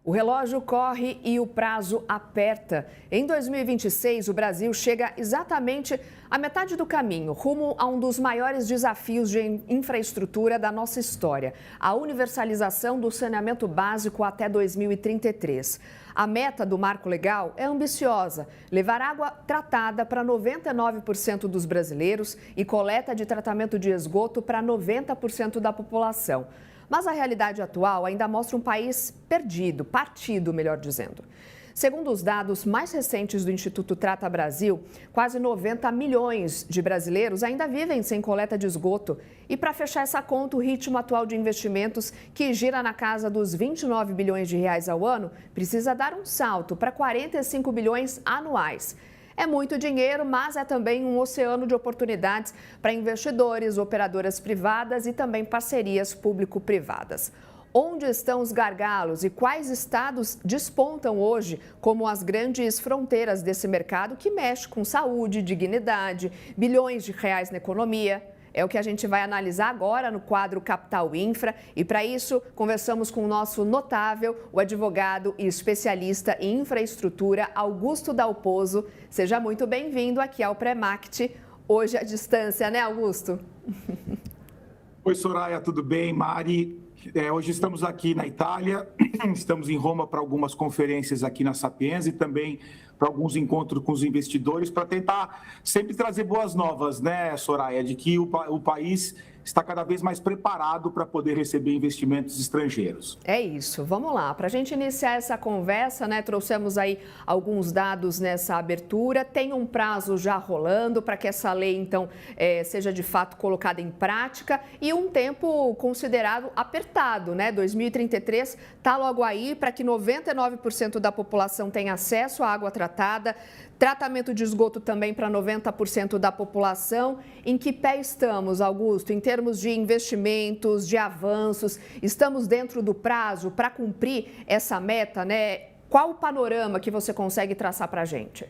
O relógio corre e o prazo aperta. Em 2026, o Brasil chega exatamente à metade do caminho, rumo a um dos maiores desafios de infraestrutura da nossa história, a universalização do saneamento básico até 2033. A meta do marco legal é ambiciosa: levar água tratada para 99% dos brasileiros e coleta de tratamento de esgoto para 90% da população. Mas a realidade atual ainda mostra um país perdido, partido, melhor dizendo. Segundo os dados mais recentes do Instituto Trata Brasil, quase 90 milhões de brasileiros ainda vivem sem coleta de esgoto. E para fechar essa conta, o ritmo atual de investimentos, que gira na casa dos 29 bilhões de reais ao ano, precisa dar um salto para 45 bilhões anuais. É muito dinheiro, mas é também um oceano de oportunidades para investidores, operadoras privadas e também parcerias público-privadas. Onde estão os gargalos e quais estados despontam hoje como as grandes fronteiras desse mercado que mexe com saúde, dignidade, bilhões de reais na economia? É o que a gente vai analisar agora no quadro Capital Infra e, para isso, conversamos com o nosso notável, o advogado e especialista em infraestrutura, Augusto Dalpozo. Seja muito bem-vindo aqui ao Premact, hoje à distância, né, Augusto? Oi, Soraya, tudo bem? Mari, hoje estamos aqui na Itália, estamos em Roma para algumas conferências aqui na Sapienza e também para alguns encontros com os investidores, para tentar sempre trazer boas novas, né, Soraya, de que o país está cada vez mais preparado para poder receber investimentos estrangeiros. É isso, vamos lá. Para a gente iniciar essa conversa, né, trouxemos aí alguns dados nessa abertura. Tem um prazo já rolando para que essa lei, então, seja de fato colocada em prática e um tempo considerado apertado, né? 2033 está logo aí para que 99% da população tenha acesso à água tratada. Tratamento de esgoto também para 90% da população. Em que pé estamos, Augusto, em termos de investimentos, de avanços? Estamos dentro do prazo para cumprir essa meta, né? Qual o panorama que você consegue traçar para a gente?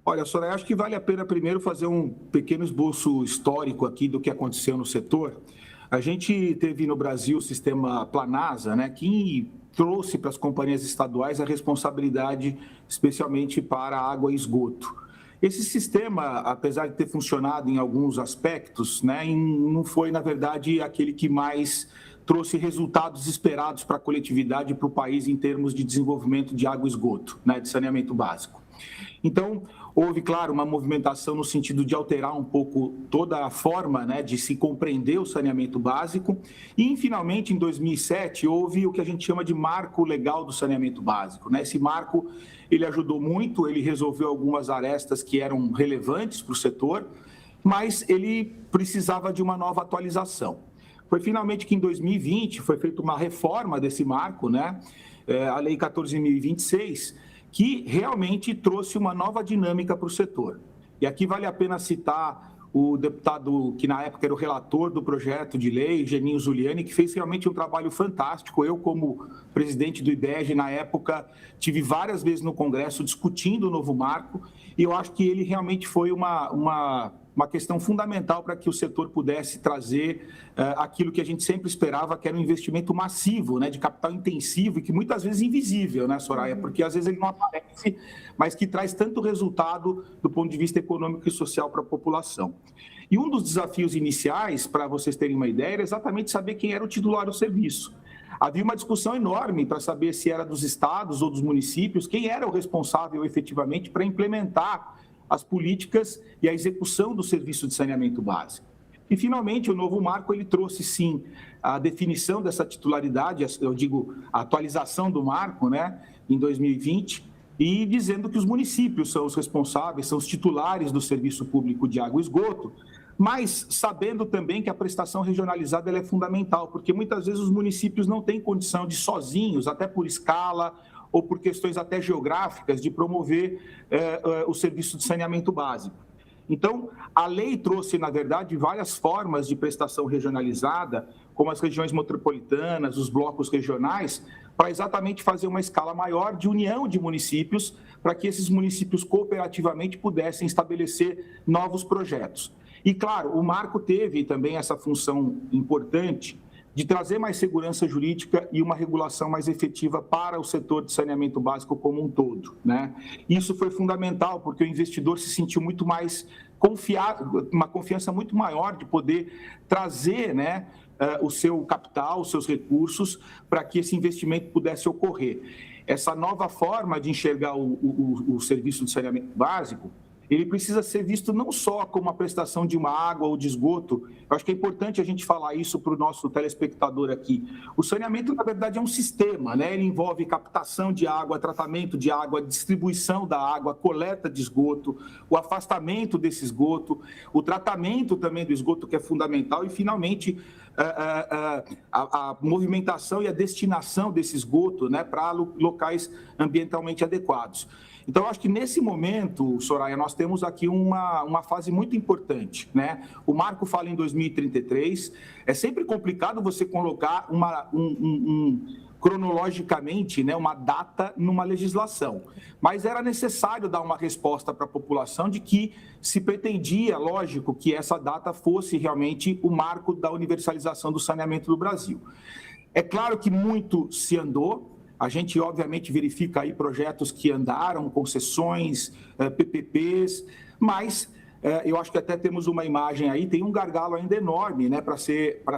Olha, Soraya, acho que vale a pena primeiro fazer um pequeno esboço histórico aqui do que aconteceu no setor. A gente teve no Brasil o sistema Planasa, né, que trouxe para as companhias estaduais a responsabilidade, especialmente para água e esgoto. Esse sistema, apesar de ter funcionado em alguns aspectos, né, não foi, na verdade, aquele que mais trouxe resultados esperados para a coletividade e para o país em termos de desenvolvimento de água e esgoto, né, de saneamento básico. Então, houve, claro, uma movimentação no sentido de alterar um pouco toda a forma, né, de se compreender o saneamento básico. E, finalmente, em 2007, houve o que a gente chama de marco legal do saneamento básico, né? Esse marco, ele ajudou muito, ele resolveu algumas arestas que eram relevantes para o setor, mas ele precisava de uma nova atualização. Foi finalmente que em 2020 foi feita uma reforma desse marco, né? A Lei 14.026, que realmente trouxe uma nova dinâmica para o setor. E aqui vale a pena citar o deputado que na época era o relator do projeto de lei, Geninho Zuliani, que fez realmente um trabalho fantástico. Eu, como presidente do IDEG, na época, tive várias vezes no Congresso discutindo o novo marco, e eu acho que ele realmente foi uma questão fundamental para que o setor pudesse trazer aquilo que a gente sempre esperava, que era um investimento massivo, né, de capital intensivo e que muitas vezes invisível, né, Soraya? Porque às vezes ele não aparece, mas que traz tanto resultado do ponto de vista econômico e social para a população. E um dos desafios iniciais, para vocês terem uma ideia, era exatamente saber quem era o titular do serviço. Havia uma discussão enorme para saber se era dos estados ou dos municípios, quem era o responsável efetivamente para implementar as políticas e a execução do serviço de saneamento básico. E, finalmente, o novo marco ele trouxe, sim, a definição dessa titularidade, eu digo, a atualização do marco, né, em 2020, e dizendo que os municípios são os responsáveis, são os titulares do serviço público de água e esgoto, mas sabendo também que a prestação regionalizada ela é fundamental, porque muitas vezes os municípios não têm condição de sozinhos, até por escala ou por questões até geográficas, de promover o serviço de saneamento básico. Então, a lei trouxe, na verdade, várias formas de prestação regionalizada, como as regiões metropolitanas, os blocos regionais, para exatamente fazer uma escala maior de união de municípios, para que esses municípios cooperativamente pudessem estabelecer novos projetos. E, claro, o marco teve também essa função importante de trazer mais segurança jurídica e uma regulação mais efetiva para o setor de saneamento básico como um todo, né? Isso foi fundamental, porque o investidor se sentiu muito mais confiado, uma confiança muito maior de poder trazer, né, o seu capital, os seus recursos, para que esse investimento pudesse ocorrer. Essa nova forma de enxergar o serviço de saneamento básico, ele precisa ser visto não só como a prestação de uma água ou de esgoto. Eu acho que é importante a gente falar isso para o nosso telespectador aqui. O saneamento, na verdade, é um sistema, né? Ele envolve captação de água, tratamento de água, distribuição da água, coleta de esgoto, o afastamento desse esgoto, o tratamento também do esgoto, que é fundamental, e, finalmente, a movimentação e a destinação desse esgoto, né, para locais ambientalmente adequados. Então, eu acho que nesse momento, Soraya, nós temos aqui uma fase muito importante, né? O marco fala em 2033, é sempre complicado você colocar cronologicamente, né, uma data numa legislação, mas era necessário dar uma resposta para a população de que se pretendia, lógico, que essa data fosse realmente o marco da universalização do saneamento do Brasil. É claro que muito se andou. A gente, obviamente, verifica aí projetos que andaram, concessões, PPPs, mas eu acho que até temos uma imagem aí, tem um gargalo ainda enorme, né, para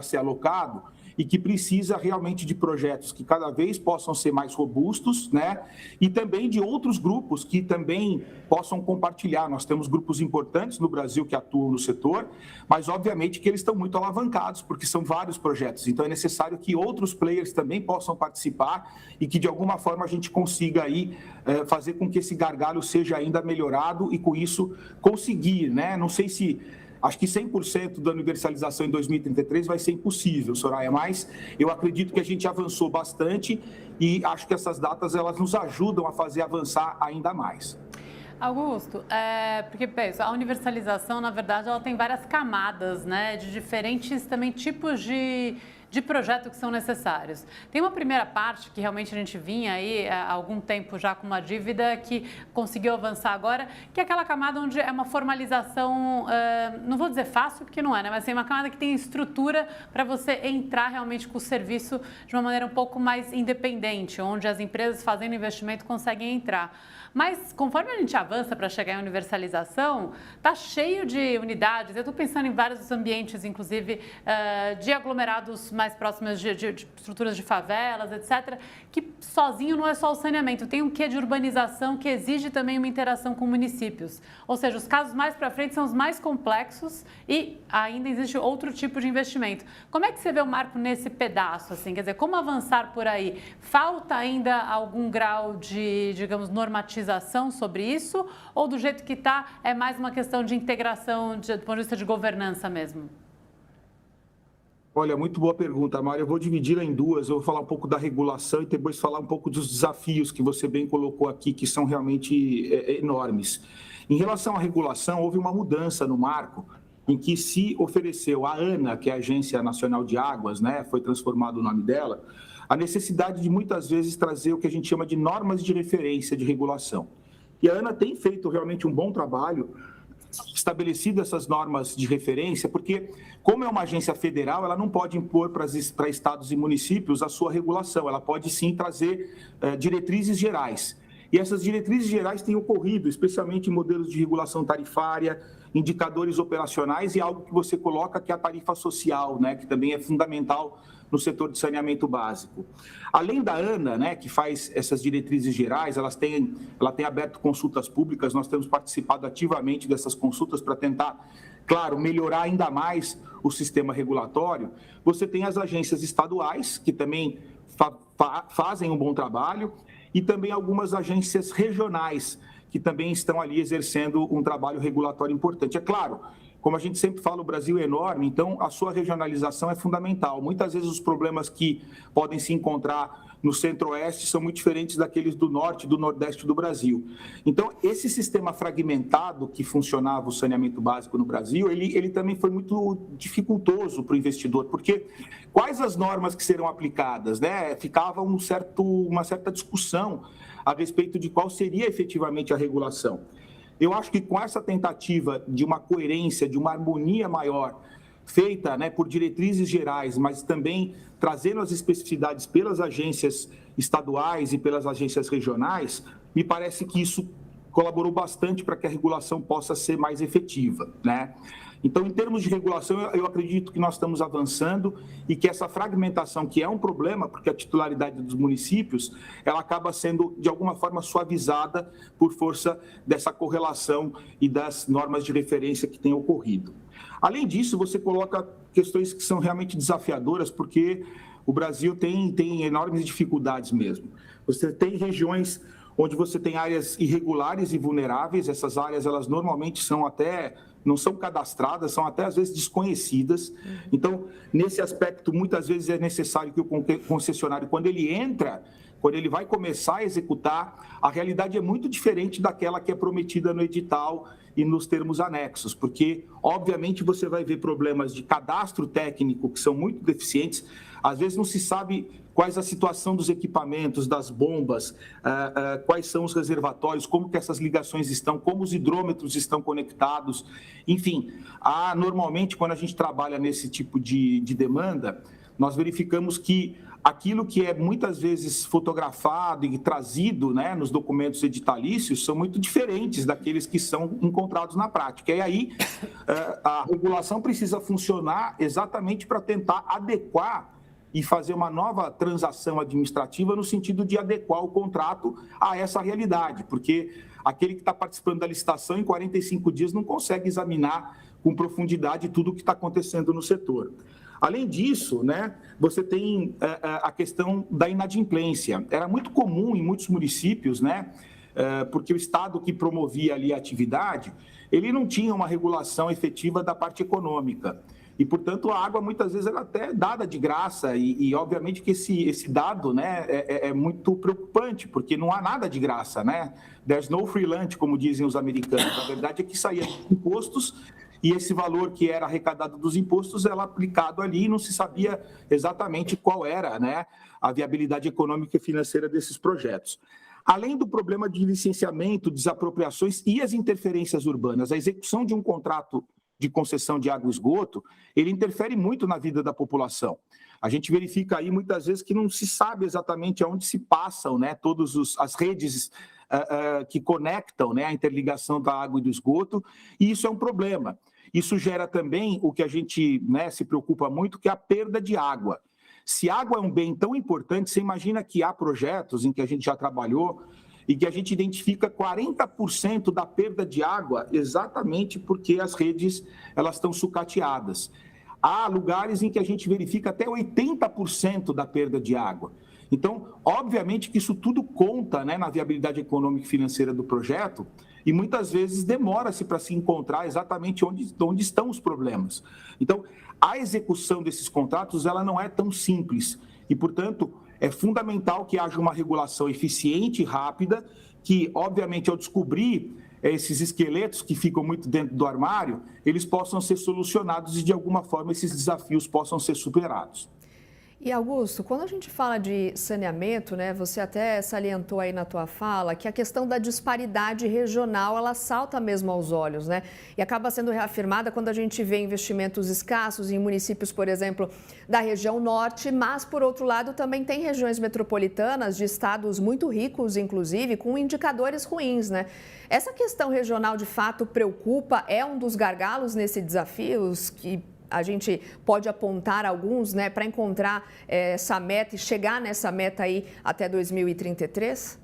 ser alocado, e que precisa realmente de projetos que cada vez possam ser mais robustos, né? E também de outros grupos que também possam compartilhar. Nós temos grupos importantes no Brasil que atuam no setor, mas obviamente que eles estão muito alavancados, porque são vários projetos. Então é necessário que outros players também possam participar e que de alguma forma a gente consiga aí fazer com que esse gargalo seja ainda melhorado e com isso conseguir, né? Não sei se... Acho que 100% da universalização em 2033 vai ser impossível, Soraya, mas eu acredito que a gente avançou bastante e acho que essas datas elas nos ajudam a fazer avançar ainda mais. Augusto, porque penso, a universalização, na verdade, ela tem várias camadas, né, de diferentes também tipos de projeto que são necessários. Tem uma primeira parte que realmente a gente vinha aí há algum tempo já com uma dívida que conseguiu avançar agora, que é aquela camada onde é uma formalização, não vou dizer fácil, porque não é, né? Mas tem uma camada que tem estrutura para você entrar realmente com o serviço de uma maneira um pouco mais independente, onde as empresas fazendo investimento conseguem entrar. Mas conforme a gente avança para chegar em universalização, está cheio de unidades. Eu estou pensando em vários ambientes, inclusive de aglomerados mais próximos de estruturas de favelas, etc., que sozinho não é só o saneamento. Tem um quê de urbanização que exige também uma interação com municípios. Ou seja, os casos mais para frente são os mais complexos e ainda existe outro tipo de investimento. Como é que você vê o marco nesse pedaço? Assim? Quer dizer, como avançar por aí? Falta ainda algum grau de, digamos, normatização sobre isso, ou do jeito que está, é mais uma questão de integração do ponto de vista de governança mesmo? Olha, muito boa pergunta, Mário. Eu vou dividi-la em duas. Eu vou falar um pouco da regulação e depois falar um pouco dos desafios que você bem colocou aqui, que são realmente enormes. Em relação à regulação, houve uma mudança no marco em que se ofereceu à ANA, que é a Agência Nacional de Águas, né, foi transformado o nome dela, a necessidade de muitas vezes trazer o que a gente chama de normas de referência de regulação. E a ANA tem feito realmente um bom trabalho, estabelecido essas normas de referência, porque, como é uma agência federal, ela não pode impor para estados e municípios a sua regulação, ela pode sim trazer diretrizes gerais. E essas diretrizes gerais têm ocorrido, especialmente em modelos de regulação tarifária, indicadores operacionais e algo que você coloca que é a tarifa social, né, que também é fundamental no setor de saneamento básico. Além da ANA, né, que faz essas diretrizes gerais, ela tem aberto consultas públicas, nós temos participado ativamente dessas consultas para tentar, claro, melhorar ainda mais o sistema regulatório. Você tem as agências estaduais, que também fazem um bom trabalho, e também algumas agências regionais, que também estão ali exercendo um trabalho regulatório importante. É claro, como a gente sempre fala, o Brasil é enorme, então a sua regionalização é fundamental. Muitas vezes os problemas que podem se encontrar no centro-oeste são muito diferentes daqueles do norte e do nordeste do Brasil. Então, esse sistema fragmentado que funcionava o saneamento básico no Brasil, ele também foi muito dificultoso para o investidor, porque quais as normas que serão aplicadas, né? Ficava uma certa discussão a respeito de qual seria efetivamente a regulação. Eu acho que com essa tentativa de uma coerência, de uma harmonia maior feita, né, por diretrizes gerais, mas também trazendo as especificidades pelas agências estaduais e pelas agências regionais, me parece que isso colaborou bastante para que a regulação possa ser mais efetiva, né? Então, em termos de regulação, eu acredito que nós estamos avançando e que essa fragmentação, que é um problema, porque a titularidade dos municípios, ela acaba sendo, de alguma forma, suavizada por força dessa correlação e das normas de referência que têm ocorrido. Além disso, você coloca questões que são realmente desafiadoras, porque o Brasil tem enormes dificuldades mesmo. Você tem regiões onde você tem áreas irregulares e vulneráveis, essas áreas, elas normalmente não são cadastradas, são até às vezes desconhecidas. Então, nesse aspecto, muitas vezes é necessário que o concessionário, quando ele vai começar a executar, a realidade é muito diferente daquela que é prometida no edital e nos termos anexos, porque, obviamente, você vai ver problemas de cadastro técnico que são muito deficientes. Às vezes não se sabe quais a situação dos equipamentos, das bombas, quais são os reservatórios, como que essas ligações estão, como os hidrômetros estão conectados. Enfim, normalmente, quando a gente trabalha nesse tipo de demanda, nós verificamos que aquilo que é muitas vezes fotografado e trazido, né, nos documentos editalícios são muito diferentes daqueles que são encontrados na prática. E aí a regulação precisa funcionar exatamente para tentar adequar e fazer uma nova transação administrativa no sentido de adequar o contrato a essa realidade, porque aquele que está participando da licitação em 45 dias não consegue examinar com profundidade tudo o que está acontecendo no setor. Além disso, né, você tem a questão da inadimplência. Era muito comum em muitos municípios, né, porque o Estado que promovia ali a atividade, ele não tinha uma regulação efetiva da parte econômica. E, portanto, a água, muitas vezes, ela é até dada de graça. E obviamente, que esse dado, né, é muito preocupante, porque não há nada de graça, né? There's no free lunch, como dizem os americanos. A verdade é que saía de impostos e esse valor que era arrecadado dos impostos era aplicado ali e não se sabia exatamente qual era, né, a viabilidade econômica e financeira desses projetos. Além do problema de licenciamento, desapropriações e as interferências urbanas, a execução de um contrato de concessão de água e esgoto, ele interfere muito na vida da população. A gente verifica aí muitas vezes que não se sabe exatamente aonde se passam, né, todas as redes que conectam, né, a interligação da água e do esgoto, e isso é um problema. Isso gera também o que a gente, né, se preocupa muito, que é a perda de água. Se água é um bem tão importante, você imagina que há projetos em que a gente já trabalhou e que a gente identifica 40% da perda de água exatamente porque as redes elas estão sucateadas. Há lugares em que a gente verifica até 80% da perda de água. Então, obviamente que isso tudo conta, né, na viabilidade econômica e financeira do projeto e muitas vezes demora-se para se encontrar exatamente onde estão os problemas. Então, a execução desses contratos ela não é tão simples e, portanto, é fundamental que haja uma regulação eficiente e rápida, que, obviamente, ao descobrir esses esqueletos que ficam muito dentro do armário, eles possam ser solucionados e, de alguma forma, esses desafios possam ser superados. E, Augusto, quando a gente fala de saneamento, né, você até salientou aí na tua fala que a questão da disparidade regional, ela salta mesmo aos olhos, né? E acaba sendo reafirmada quando a gente vê investimentos escassos em municípios, por exemplo, da região norte, mas, por outro lado, também tem regiões metropolitanas de estados muito ricos, inclusive, com indicadores ruins, né? Essa questão regional, de fato, preocupa, é um dos gargalos nesse desafio que a gente pode apontar alguns, né, para encontrar essa meta e chegar nessa meta aí até 2033?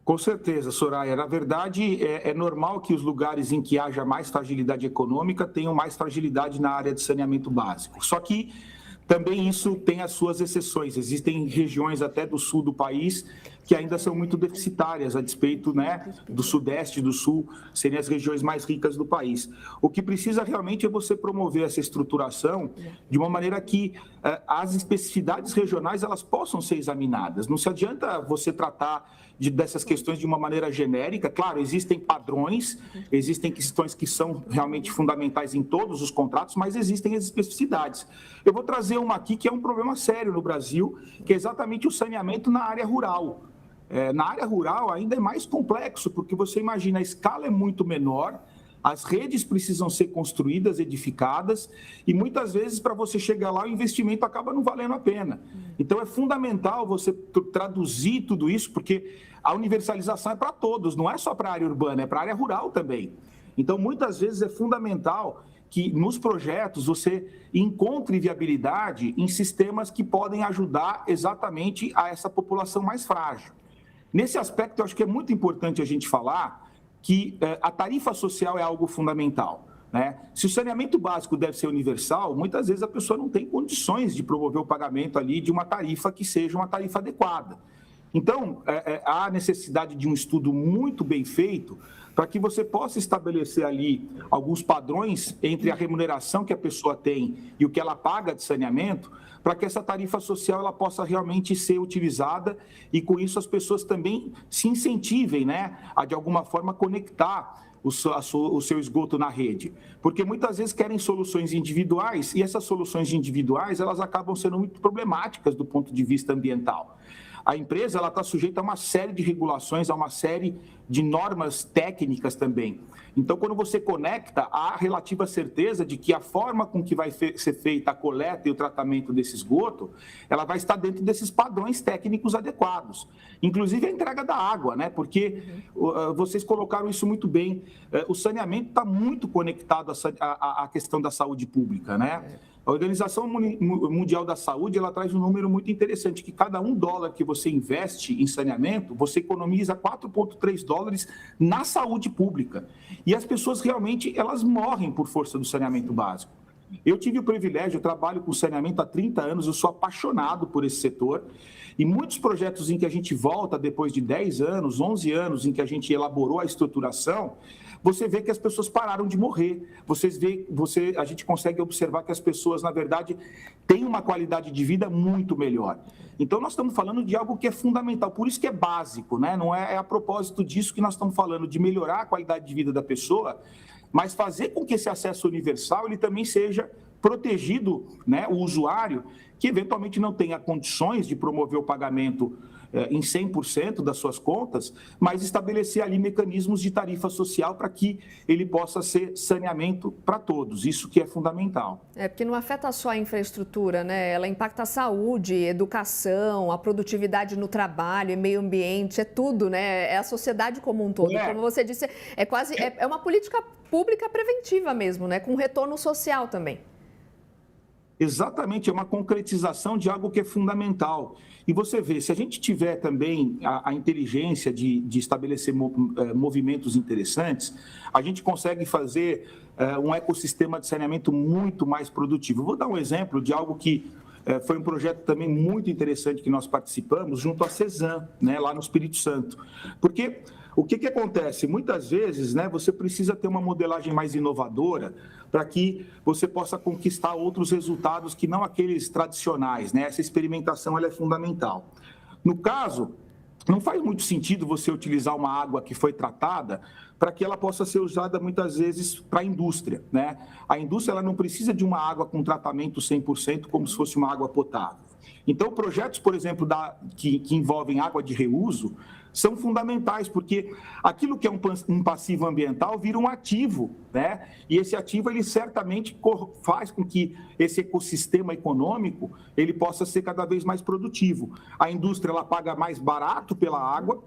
Com certeza, Soraya. Na verdade, é normal que os lugares em que haja mais fragilidade econômica tenham mais fragilidade na área de saneamento básico. Só que também isso tem as suas exceções. Existem regiões até do sul do país que ainda são muito deficitárias, a despeito, né, do sudeste e do sul serem as regiões mais ricas do país. O que precisa realmente é você promover essa estruturação de uma maneira que as especificidades regionais elas possam ser examinadas. Não se adianta você tratar dessas questões de uma maneira genérica. Claro, existem padrões, existem questões que são realmente fundamentais em todos os contratos, mas existem as especificidades. Eu vou trazer uma aqui que é um problema sério no Brasil, que é exatamente o saneamento na área rural. Na área rural ainda é mais complexo, porque você imagina, a escala é muito menor, As redes precisam ser construídas, edificadas, e muitas vezes, para você chegar lá, o investimento acaba não valendo a pena. Então, é fundamental você traduzir tudo isso, porque a universalização é para todos, não é só para a área urbana, é para a área rural também. Então, muitas vezes é fundamental que nos projetos você encontre viabilidade em sistemas que podem ajudar exatamente a essa população mais frágil. Nesse aspecto, eu acho que é muito importante a gente falar que a tarifa social é algo fundamental, né? Se o saneamento básico deve ser universal, muitas vezes a pessoa não tem condições de promover o pagamento ali de uma tarifa que seja uma tarifa adequada. Então, há necessidade de um estudo muito bem feito para que você possa estabelecer ali alguns padrões entre a remuneração que a pessoa tem e o que ela paga de saneamento, para que essa tarifa social ela possa realmente ser utilizada e, com isso, as pessoas também se incentivem, né, a, de alguma forma, conectar o seu esgoto na rede. Porque muitas vezes querem soluções individuais e essas soluções individuais elas acabam sendo muito problemáticas do ponto de vista ambiental. A empresa está sujeita a uma série de regulações, a uma série de normas técnicas também. Então, quando você conecta, há relativa certeza de que a forma com que vai ser feita a coleta e o tratamento desse esgoto, ela vai estar dentro desses padrões técnicos adequados. Inclusive a entrega da água, né? Porque vocês colocaram isso muito bem. O saneamento está muito conectado à questão da saúde pública, né? A Organização Mundial da Saúde, ela traz um número muito interessante, que cada $1 que você investe em saneamento, você economiza 4,3 dólares na saúde pública. E as pessoas realmente, elas morrem por força do saneamento básico. Eu tive o privilégio, eu trabalho com saneamento há 30 anos, eu sou apaixonado por esse setor. E muitos projetos em que a gente volta depois de 10 anos, 11 anos, em que a gente elaborou a estruturação, você vê que as pessoas pararam de morrer. A gente consegue observar que as pessoas, na verdade, têm uma qualidade de vida muito melhor. Então, nós estamos falando de algo que é fundamental, por isso que é básico, né? Não é a propósito disso que nós estamos falando, de melhorar a qualidade de vida da pessoa, mas fazer com que esse acesso universal ele também seja protegido, né? O usuário, que eventualmente não tenha condições de promover o pagamento em 100% das suas contas, mas estabelecer ali mecanismos de tarifa social para que ele possa ser saneamento para todos. Isso que é fundamental. Porque não afeta só a infraestrutura, né? Ela impacta a saúde, educação, a produtividade no trabalho, meio ambiente, é tudo, né? É a sociedade como um todo. Como você disse, é uma política pública preventiva mesmo, né? Com retorno social também. Exatamente, é uma concretização de algo que é fundamental. E você vê, se a gente tiver também a inteligência de estabelecer movimentos interessantes, a gente consegue fazer um ecossistema de saneamento muito mais produtivo. Vou dar um exemplo de algo que foi um projeto também muito interessante que nós participamos junto à CESAM, né, lá no Espírito Santo. Porque o que acontece? Muitas vezes, né, você precisa ter uma modelagem mais inovadora para que você possa conquistar outros resultados que não aqueles tradicionais, né? Essa experimentação ela é fundamental. No caso, não faz muito sentido você utilizar uma água que foi tratada para que ela possa ser usada muitas vezes para a indústria, né? A indústria ela não precisa de uma água com tratamento 100% como se fosse uma água potável. Então, projetos, por exemplo, que envolvem água de reuso, são fundamentais, porque aquilo que é um passivo ambiental vira um ativo, né? E esse ativo, ele certamente faz com que esse ecossistema econômico, ele possa ser cada vez mais produtivo. A indústria, ela paga mais barato pela água.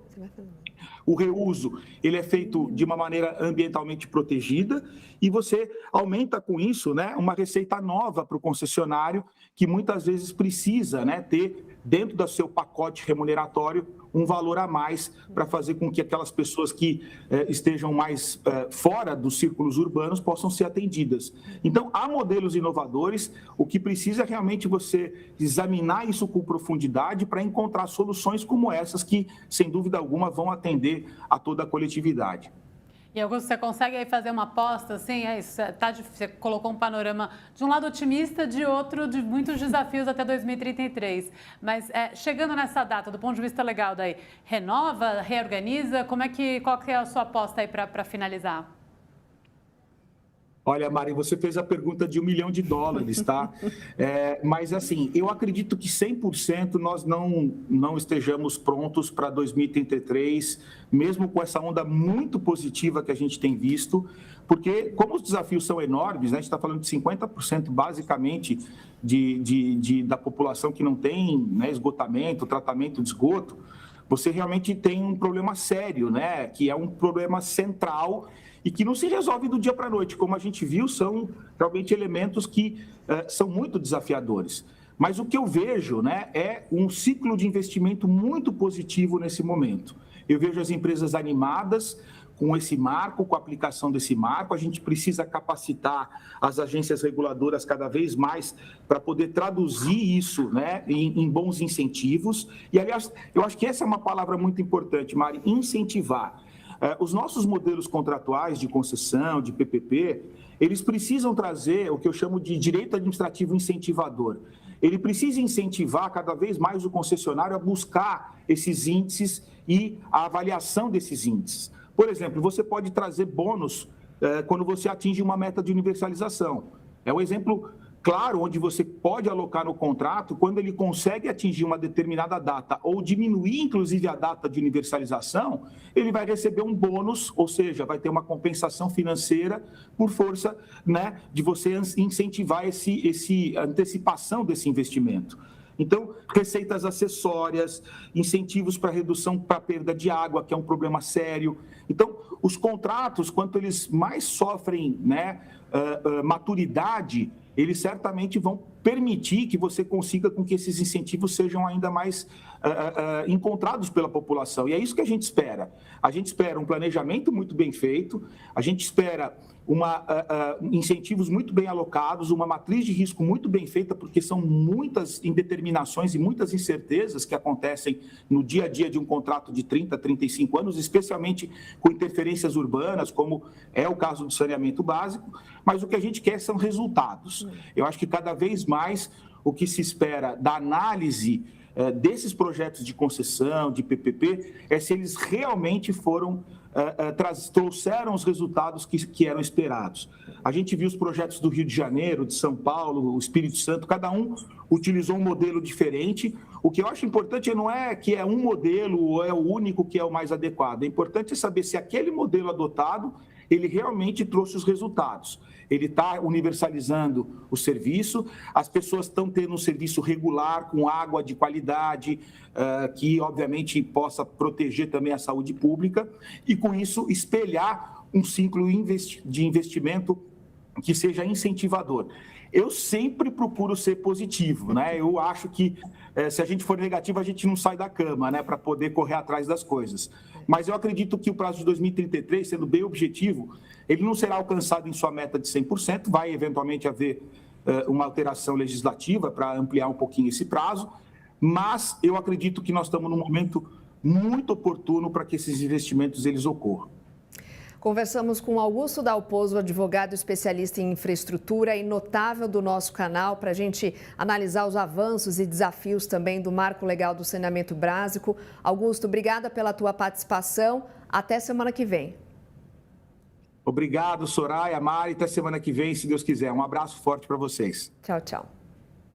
O reuso, ele é feito de uma maneira ambientalmente protegida e você aumenta com isso, né, uma receita nova para o concessionário que muitas vezes precisa, né, ter dentro do seu pacote remuneratório um valor a mais para fazer com que aquelas pessoas que estejam mais fora dos círculos urbanos possam ser atendidas. Então, há modelos inovadores, o que precisa é realmente você examinar isso com profundidade para encontrar soluções como essas que, sem dúvida alguma, vão atender a toda a coletividade. E, Augusto, você consegue aí fazer uma aposta, assim, você colocou um panorama de um lado otimista, de outro de muitos desafios até 2033. Mas chegando nessa data, do ponto de vista legal daí, renova, reorganiza, qual que é a sua aposta aí para finalizar? Olha, Mari, você fez a pergunta de $1 milhão, tá? Mas, assim, eu acredito que 100% nós não estejamos prontos para 2033, mesmo com essa onda muito positiva que a gente tem visto, porque como os desafios são enormes, né, a gente está falando de 50% basicamente da população que não tem, né, esgotamento, tratamento de esgoto, você realmente tem um problema sério, né, que é um problema central e que não se resolve do dia para a noite. Como a gente viu, são realmente elementos que são muito desafiadores. Mas o que eu vejo, né, é um ciclo de investimento muito positivo nesse momento. Eu vejo as empresas animadas com esse marco, com a aplicação desse marco. A gente precisa capacitar as agências reguladoras cada vez mais para poder traduzir isso, né, em bons incentivos. E, aliás, eu acho que essa é uma palavra muito importante, Mari, incentivar. Os nossos modelos contratuais de concessão, de PPP, eles precisam trazer o que eu chamo de direito administrativo incentivador. Ele precisa incentivar cada vez mais o concessionário a buscar esses índices e a avaliação desses índices. Por exemplo, você pode trazer bônus quando você atinge uma meta de universalização. É um exemplo claro onde você pode alocar no contrato quando ele consegue atingir uma determinada data ou diminuir, inclusive, a data de universalização, ele vai receber um bônus, ou seja, vai ter uma compensação financeira por força, né, de você incentivar a antecipação desse investimento. Então, receitas acessórias, incentivos para redução para perda de água, que é um problema sério. Então, os contratos, quanto eles mais sofrem, né, maturidade, eles certamente vão permitir que você consiga com que esses incentivos sejam ainda mais encontrados pela população. E é isso que a gente espera. A gente espera um planejamento muito bem feito, a gente espera incentivos muito bem alocados, uma matriz de risco muito bem feita, porque são muitas indeterminações e muitas incertezas que acontecem no dia a dia de um contrato de 30, 35 anos, especialmente com interferências urbanas, como é o caso do saneamento básico, mas o que a gente quer são resultados. Eu acho que cada vez mais o que se espera da análise desses projetos de concessão, de PPP, é se eles realmente trouxeram os resultados que eram esperados. A gente viu os projetos do Rio de Janeiro, de São Paulo, o Espírito Santo, cada um utilizou um modelo diferente. O que eu acho importante não é que é um modelo ou é o único que é o mais adequado. É importante saber se aquele modelo adotado, ele realmente trouxe os resultados. Ele está universalizando o serviço, as pessoas estão tendo um serviço regular, com água de qualidade, que obviamente possa proteger também a saúde pública, e com isso espelhar um ciclo de investimento que seja incentivador. Eu sempre procuro ser positivo, né? Eu acho que se a gente for negativo, a gente não sai da cama, né, para poder correr atrás das coisas. Mas eu acredito que o prazo de 2033, sendo bem objetivo, ele não será alcançado em sua meta de 100%, vai eventualmente haver uma alteração legislativa para ampliar um pouquinho esse prazo, mas eu acredito que nós estamos num momento muito oportuno para que esses investimentos eles ocorram. Conversamos com Augusto Dalpozo, advogado especialista em infraestrutura e notável do nosso canal, para a gente analisar os avanços e desafios também do Marco Legal do Saneamento Básico. Augusto, obrigada pela tua participação. Até semana que vem. Obrigado, Soraya, Mari. Até semana que vem, se Deus quiser. Um abraço forte para vocês. Tchau, tchau.